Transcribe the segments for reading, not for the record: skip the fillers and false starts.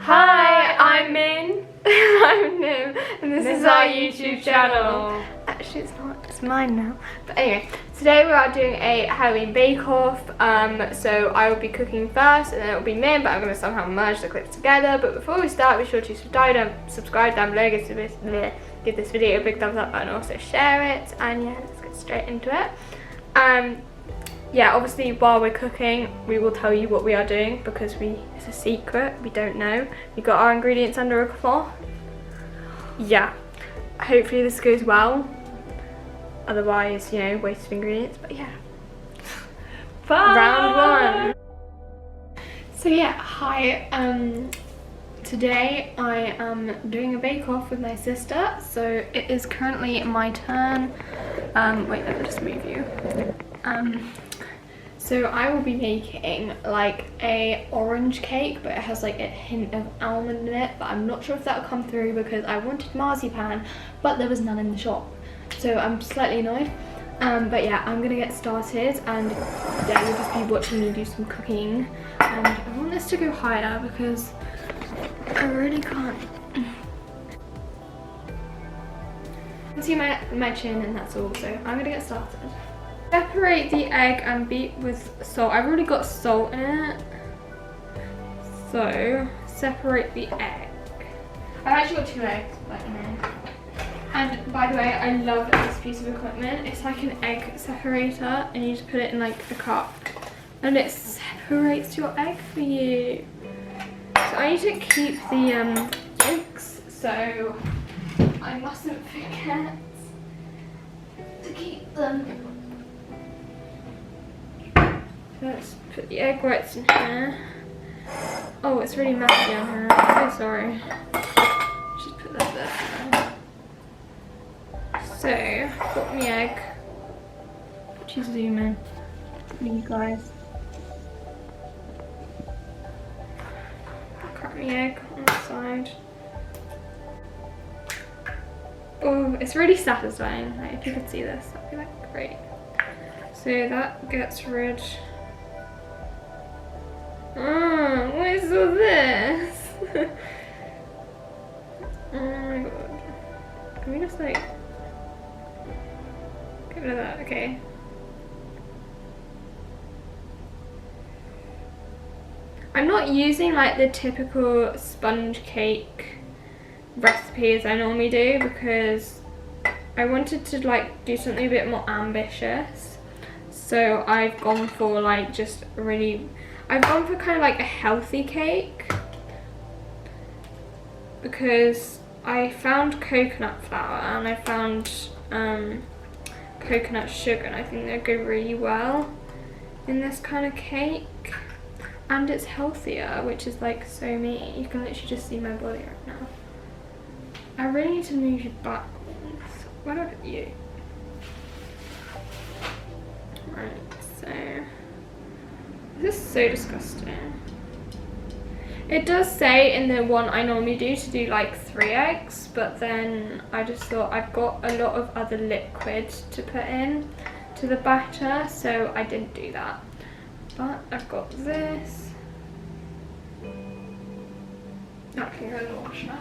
Hi, I'm Min. I'm Nim, and this is our YouTube channel. Actually, it's not, it's mine now. But anyway, today we are doing a Halloween bake-off. So I will be cooking first, and then it will be Min, but I'm going to somehow merge the clips together. But before we start, be sure to subscribe down below, give this video a big thumbs up, and also share it. And yeah, let's get straight into it. Yeah, obviously while we're cooking, we will tell you what we are doing because it's a secret, we don't know. We got our ingredients under a cloth. Yeah, hopefully this goes well. Otherwise, you know, waste of ingredients, but yeah. Bye. Round one. So yeah, hi. Today I am doing a bake-off with my sister. So it is currently my turn. Wait, let me just move you. So I will be making like a orange cake, but it has like a hint of almond in it, but I'm not sure if that'll come through because I wanted marzipan, but there was none in the shop. So I'm slightly annoyed. But yeah, I'm gonna get started, and yeah, you'll just be watching me do some cooking. And I want this to go higher because I really can't. You can see my chin, and that's all, so I'm gonna get started. Separate the egg and beat with salt. I've already got salt in it. So, separate the egg. I've actually got 2 eggs, but you know. And by the way, I love this piece of equipment. It's like an egg separator, and you just put it in like a cup. And it separates your egg for you. So I need to keep the eggs, so I mustn't forget to keep them. Let's put the egg whites in here. Oh, it's really messy on here. I'm so sorry. Just put that there. So, got my egg. Just zoom in for you guys. Crack my egg on the side. Oh, it's really satisfying. Like, if you could see this, that'd be like great. So that gets rid. What is all this? Oh my god. Can we just like get rid of that? Okay. I'm not using like the typical sponge cake recipes I normally do because I wanted to like do something a bit more ambitious. So I've gone for like just really, I've gone for kind of like a healthy cake because I found coconut flour and I found coconut sugar, and I think they go really well in this kind of cake, and it's healthier, which is like so me. You can literally just see my body right now. I really need to move you backwards. Where do I put you? Right, so this is so disgusting. It does say in the one I normally do to do like 3 eggs, but then I just thought I've got a lot of other liquid to put in to the batter, so I didn't do that. But I've got this. Okay, I'm gonna wash now.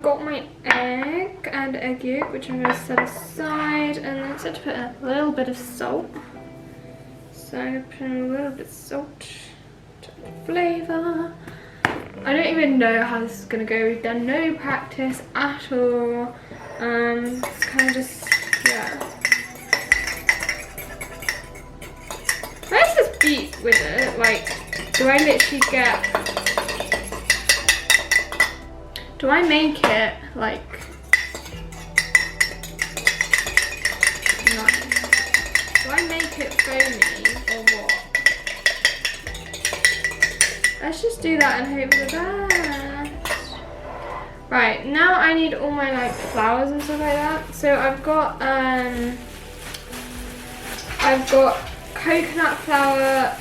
Got my egg and egg yolk, which I'm going to set aside, and then set to put a little bit of salt. So I'm going to put in a little bit of salt to flavour. I don't even know how this is going to go. We've done no practice at all. It's kind of just, yeah. Let's just beat with it. Like, do I literally get... Do I make it like nice? Do I make it foamy or what? Let's just do that and hope for the best. Right, now I need all my like flowers and stuff like that. So I've got coconut flour,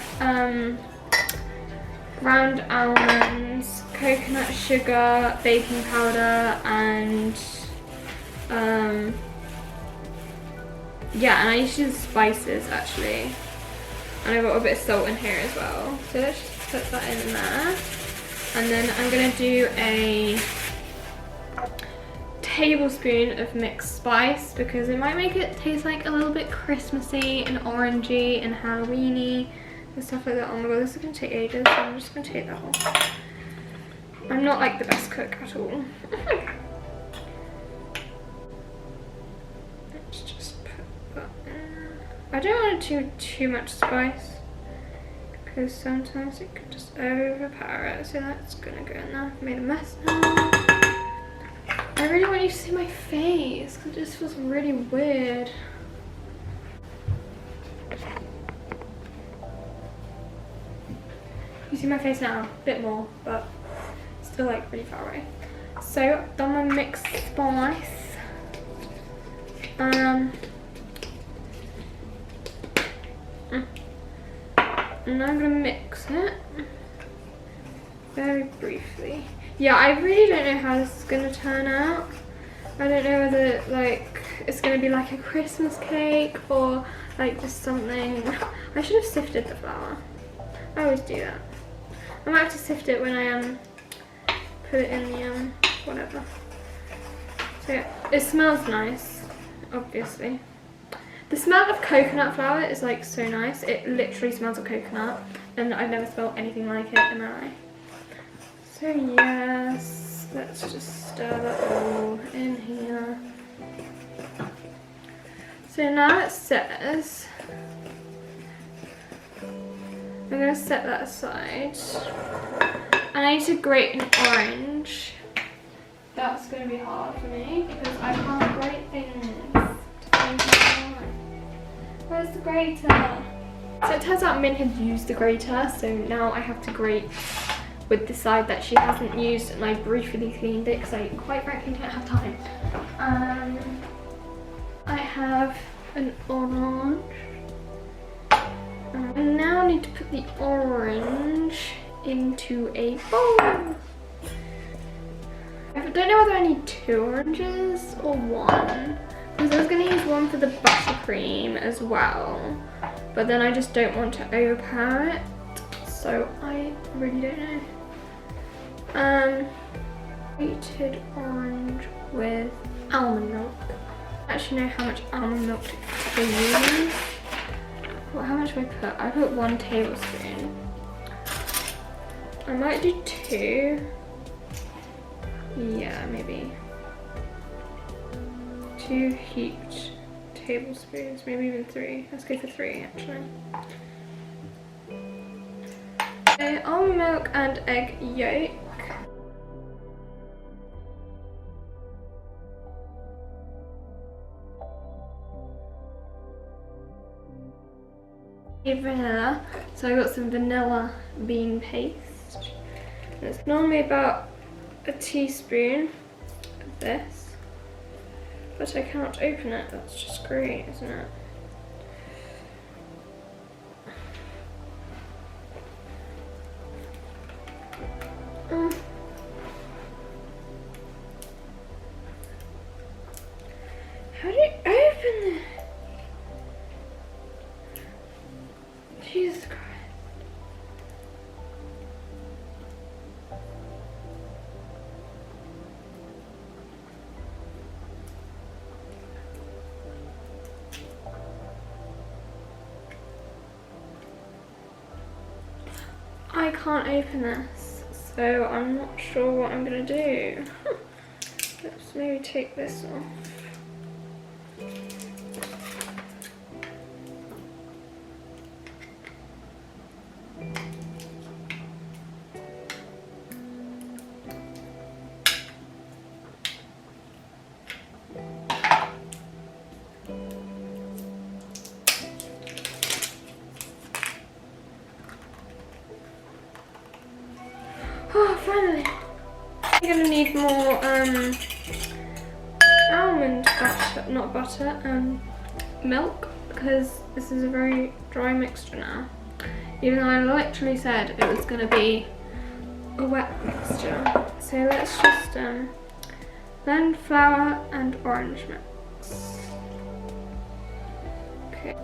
ground almonds, coconut sugar, baking powder, and yeah, and I used to use spices actually, and I've got a bit of salt in here as well. So let's just put that in there. And then I'm gonna do a tablespoon of mixed spice because it might make it taste like a little bit Christmassy and orangey and Halloweeny and stuff like that. Oh my god, this is gonna take ages, so I'm just gonna take that off. I'm not like the best cook at all. Let's just put that in. I don't want to do too much spice because sometimes it could just overpower it, so that's gonna go in there. I've made a mess now. I really want you to see my face because it just feels really weird. You see my face now, a bit more, but still like really far away. So I've done my mixed spice. And now I'm gonna mix it very briefly. Yeah, I really don't know how this is gonna turn out. I don't know whether like it's gonna be like a Christmas cake or like just something. I should have sifted the flour. I always do that. I might have to sift it when I put it in the whatever. So yeah, it smells nice, obviously. The smell of coconut flour is like so nice. It literally smells of coconut, and I've never smelled anything like it in my life. So yes, let's just stir that all in here. So now it says, I'm going to set that aside. And I need to grate an orange. That's going to be hard for me because I can't grate things. Where's the grater? So it turns out Min had used the grater, so now I have to grate with the side that she hasn't used, and I briefly cleaned it because I quite frankly didn't have time. I have an orange. I now need to put the orange into a bowl. I don't know whether I need 2 oranges or 1, because I was going to use one for the buttercream as well, but then I just don't want to overpower it, so I really don't know. Grated orange with almond milk. I actually know how much almond milk to use. Well, how much do I put? I put 1 tablespoon. I might do 2. Yeah, maybe 2 heaped tablespoons, maybe even 3. Let's go for 3 actually. Okay, almond milk and egg yolk. Vanilla, so I got some vanilla bean paste. And it's normally about a teaspoon of this, but I cannot open it. That's just great, isn't it? How do you open this? Jesus Christ. I can't open this, so I'm not sure what I'm gonna do. Let's maybe take this off. Oh, finally. I'm gonna need more almond butter, not butter, milk, because this is a very dry mixture now. Even though I literally said it was gonna be a wet mixture. So let's just blend flour and orange mix. Okay.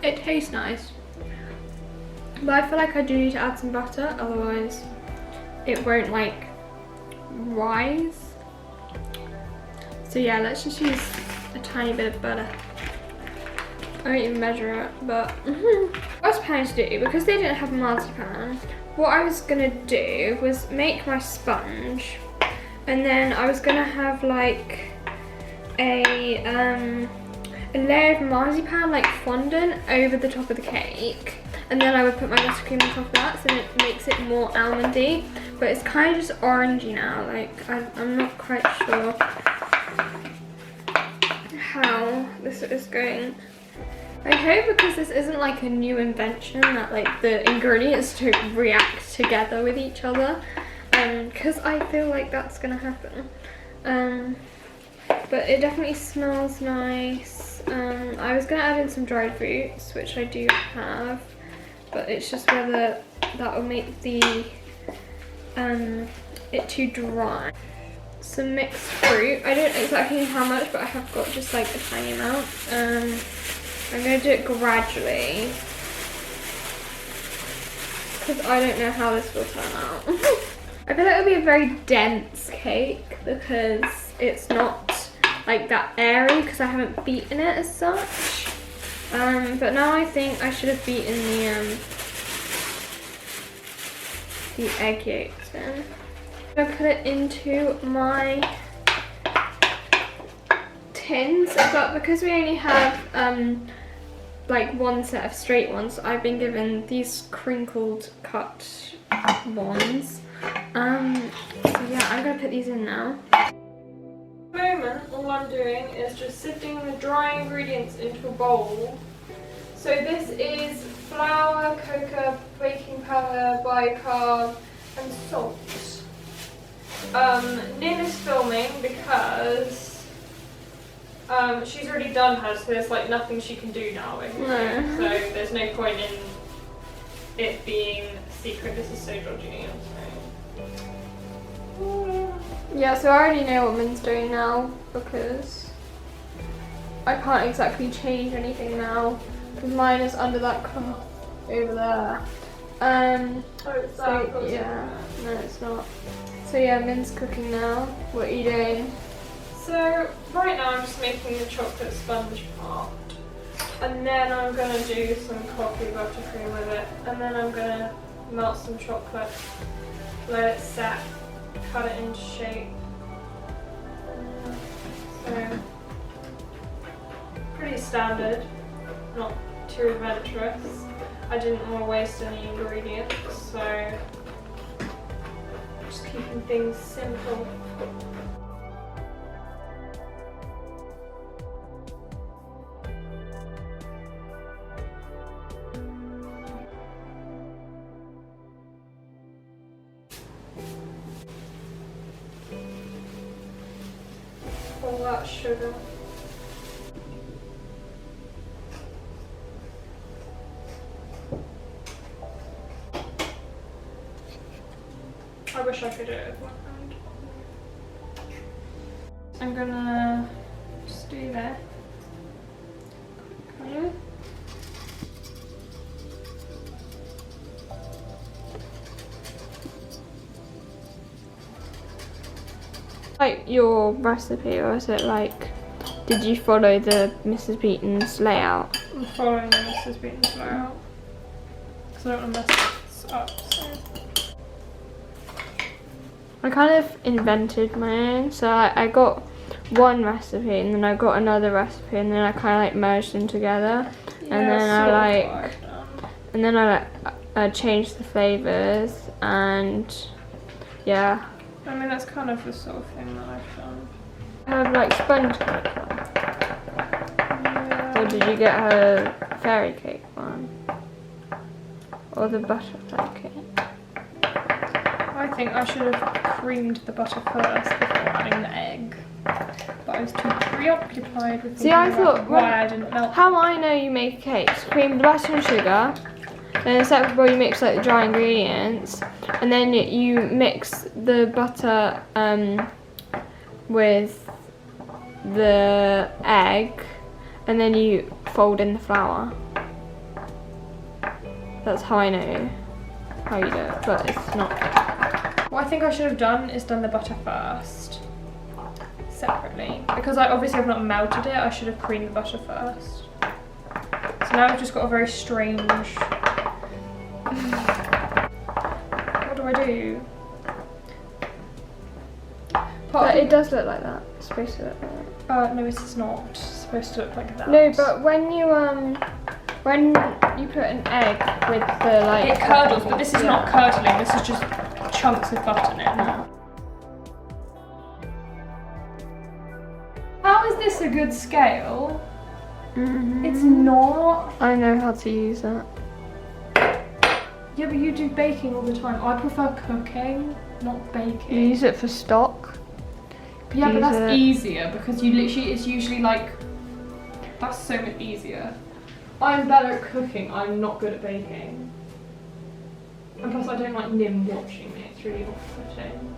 It tastes nice. But I feel like I do need to add some butter, otherwise it won't like rise. So yeah, let's just use a tiny bit of butter. I won't even measure it, but what I was planning to do, because they didn't have a marzipan, what I was gonna do was make my sponge, and then I was gonna have like a layer of marzipan, like fondant, over the top of the cake, and then I would put my buttercream on top of that, so it makes it more almondy. But it's kind of just orangey now. Like I'm not quite sure how this is going. I hope, because this isn't like a new invention, that like the ingredients don't react together with each other, because I feel like that's gonna happen. But it definitely smells nice. I was gonna add in some dried fruits, which I do have, but it's just whether that will make the it too dry. Some mixed fruit. I don't exactly know how much, but I have got just like a tiny amount. I'm going to do it gradually, because I don't know how this will turn out. I feel like it'll be a very dense cake, because it's not like that airy, because I haven't beaten it as such. But now I think I should have beaten the egg yolks in. I'm going to put it into my tins, but because we only have like one set of straight ones, I've been given these crinkled cut ones. So yeah, I'm gonna put these in now. At the moment, all I'm doing is just sifting the dry ingredients into a bowl. So this is flour, cocoa, baking powder, bicarb, and salt. Nim is filming because she's already done hers, so there's like nothing she can do now. No. So there's no point in it being secret. This is so dodgy. Yeah, so I already know what Min's doing now, because I can't exactly change anything now, because mine is under that cloth over there. Oh, it's that? So, yeah, no it's not. So yeah, Min's cooking now. What are you doing? So right now I'm just making the chocolate sponge part, and then I'm going to do some coffee buttercream with it, and then I'm going to melt some chocolate, let it set, cut it into shape. So pretty standard, not too adventurous. I didn't want to waste any ingredients, so just keeping things simple. All that sugar. I wish I could do it with one hand. I'm gonna just do that. Okay. Like your recipe, or is it like, did you follow the Mrs. Beaton's layout? I'm following the Mrs. Beaton's layout, because I don't want to mess this up. So. I kind of invented my own, so I got one recipe and then I got another recipe and then I kind of like merged them together, yeah, and then I changed the flavors, and yeah. I mean, that's kind of the sort of thing that I've done. I have like sponge cake one. Yeah. Or did you get her fairy cake one? Or the butterfly cake? I think I should have creamed the butter first before adding the egg. But I was too preoccupied with thinking about why I didn't melt. How I know you make cakes: cream the butter and sugar. Then in a separate bowl you mix like the dry ingredients, and then you mix the butter with the egg, and then you fold in the flour. That's how I know how you do it, but it's not. What I think I should have done is done the butter first, separately. Because I obviously have not melted it, I should have creamed the butter first. So now I've just got a very strange... What do I do? But it does look like that. It's supposed to look like that. No, it's not. It's supposed to look like that. No, but when you put an egg with the like... It curdles, but this is not curdling, this is just chunks of butter now. How is this a good scale? It's not. I know how to use it. Yeah, but you do baking all the time. I prefer cooking, not baking. You use it for stock. Yeah, but that's easier because you literally, it's usually like, that's so much easier. I'm better at cooking, I'm not good at baking. And plus I don't like Nim watching me, it's really off-putting.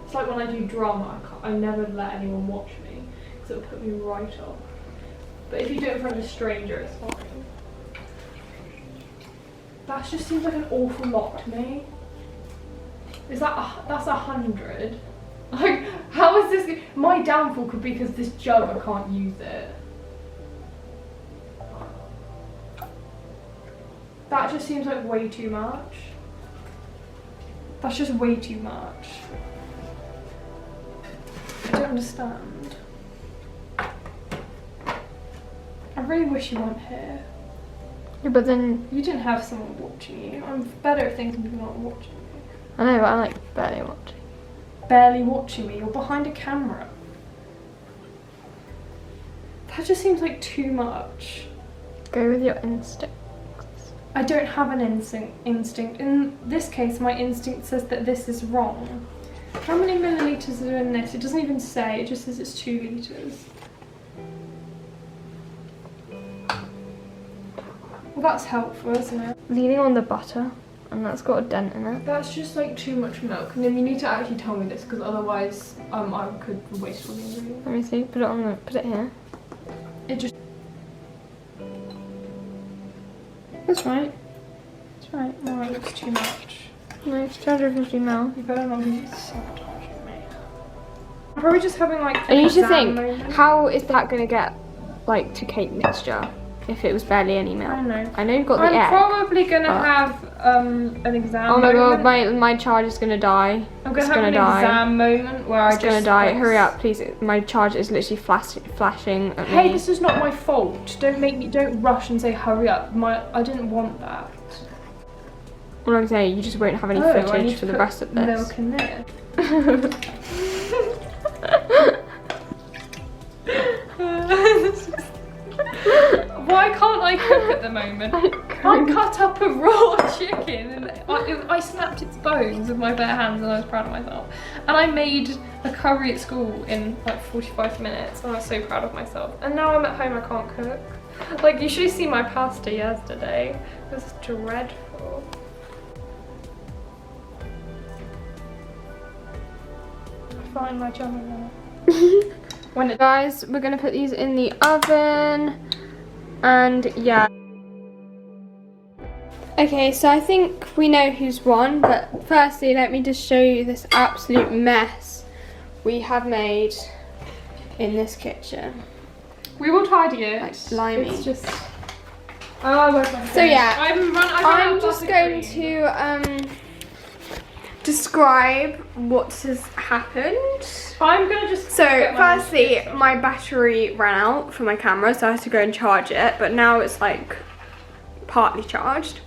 It's like when I do drama, I never let anyone watch me because it'll put me right off. But if you do it in front of a stranger, it's fine. That just seems like an awful lot to me. Is that, that's 100? Like, how is this? My downfall could be because this jug, I can't use it. That just seems like way too much. That's just way too much. I don't understand. I really wish you weren't here. Yeah, but then... You didn't have someone watching you. I'm better at things when people aren't watching me. I know, but I like barely watching. Barely watching me, you're behind a camera. That just seems like too much. Go with your instinct. I don't have an instinct. In this case, my instinct says that this is wrong. How many milliliters are in this? It doesn't even say, it just says it's 2 litres. Well, that's helpful, isn't it? Leaning on the butter, and that's got a dent in it. That's just like too much milk. And then you need to actually tell me this, because otherwise I could waste all the ingredients. Let me see, put it here. It just... That's right. That's right. No, it looks too much. No, it's 250 ml. You better not be sabotaging me. I'm probably just having like And you should think, moment. how is that going to get like to cake mixture if it was barely any milk? I know. I know you've got the egg. I'm probably going to have an exam Oh my moment. god, my charge is going to die. I'm going to have an exam moment where It's going to die. Hurry up, please. My charge is literally flashing at me. Hey, this is not my fault. Don't rush and say hurry up. I didn't want that. All I'm saying, you just won't have any footage for the rest of this. Milk in there. Why can't I cook at the moment? I cut up a raw chicken and I snapped its bones with my bare hands and I was proud of myself. And I made a curry at school in like 45 minutes and I was so proud of myself. And now I'm at home, I can't cook. Like, you should have seen my pasta yesterday. It was dreadful. I find my tummy now. Guys, we're gonna put these in the oven, and yeah. Okay, so I think we know who's won, but firstly, let me just show you this absolute mess we have made in this kitchen. We will tidy it. Like slimy. It's just. Oh, where's my phone? So yeah, I'm just going to describe what has happened. I'm gonna just. So firstly, my battery ran out for my camera, so I had to go and charge it, but now it's like partly charged.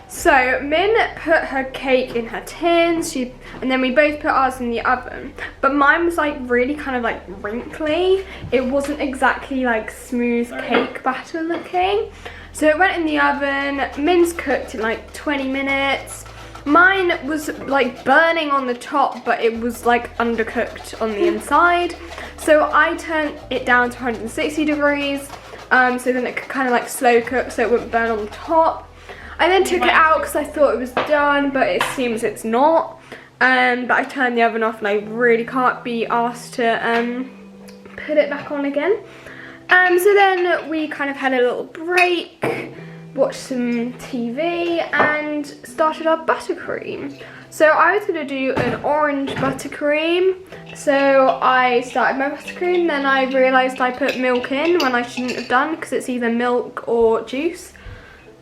So Min put her cake in her tins, and then we both put ours in the oven, but mine was like really kind of like wrinkly. It wasn't exactly like smooth cake batter looking. So it went in the oven. Min's cooked in like 20 minutes. Mine was like burning on the top, but it was like undercooked on the inside. So I turned it down to 160 degrees, so then it could kind of like slow cook so it wouldn't burn on the top. I then took it out because I thought it was done, but it seems it's not. But I turned the oven off and I really can't be asked to put it back on again. So then we kind of had a little break. watched some TV and started our buttercream. So I was gonna do an orange buttercream. So I started my buttercream, then I realised I put milk in when I shouldn't have done because it's either milk or juice.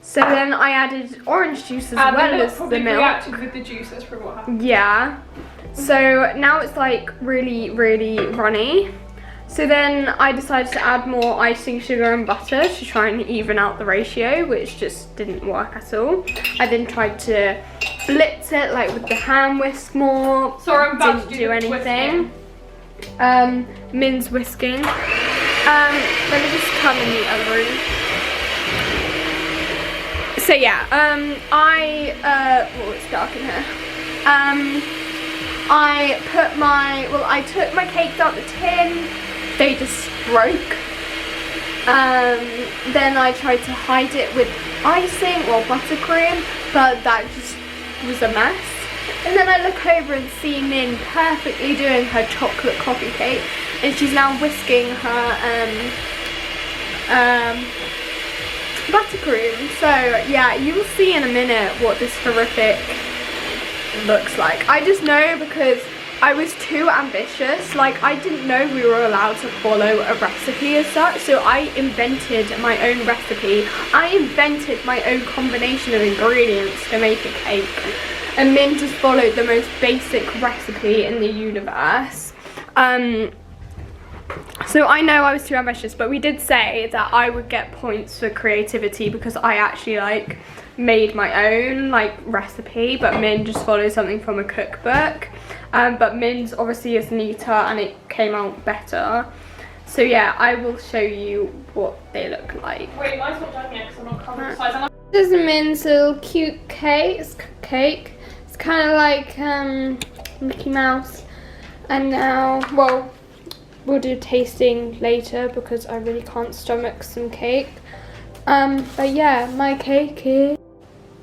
So then I added orange juice as well as the milk. Reacted with the juice, that's probably what happened. Yeah. So now it's like really, really runny. So then I decided to add more icing, sugar and butter to try and even out the ratio, which just didn't work at all. I then tried to blitz it like with the hand whisk more. Sorry, I'm about didn't to do anything. Min's whisking. Let me just come in the other room. So yeah, it's dark in here. I took my cakes out the tin. They just broke. Then I tried to hide it with icing or buttercream, but that just was a mess. And then I look over and see Min perfectly doing her chocolate coffee cake, and she's now whisking her buttercream. So yeah, you will see in a minute what this horrific looks like. I just know because I was too ambitious. Like, I didn't know we were allowed to follow a recipe as such, so I invented my own recipe. I invented my own combination of ingredients to make a cake, and Min just followed the most basic recipe in the universe. So I know I was too ambitious, but we did say that I would get points for creativity because I actually like made my own like recipe, but Min just followed something from a cookbook. But Min's obviously is neater and it came out better. So yeah, I will show you what they look like. Wait, mine's not done yet because I'm not covering the size. This is Min's little cute cake. It's kind of like Mickey Mouse. And now, well, we'll do tasting later because I really can't stomach some cake. But yeah, my cake is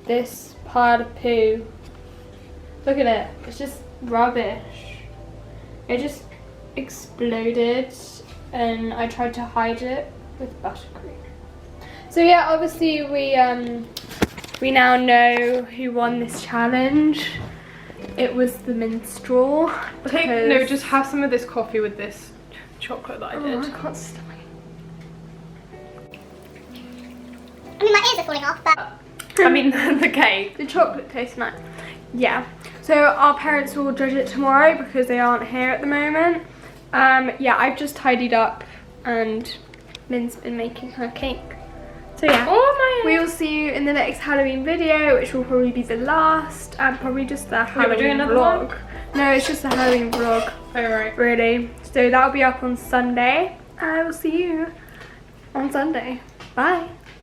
this pile of poo. Look at it, it's just rubbish. It just exploded and I tried to hide it with buttercream. So yeah, obviously we now know who won this challenge. It was the minstrel. No, just have some of this coffee with this chocolate that I did. I can't stomach. I mean, my ears are falling off, but... I mean, the cake. The chocolate tastes nice. Yeah. So our parents will judge it tomorrow because they aren't here at the moment. Yeah, I've just tidied up and Min's been making her cake. So yeah, we will see you in the next Halloween video, which will probably be the last, and probably just the Halloween vlog. No, it's just the Halloween vlog. Alright. Really. So that'll be up on Sunday. I will see you on Sunday. Bye.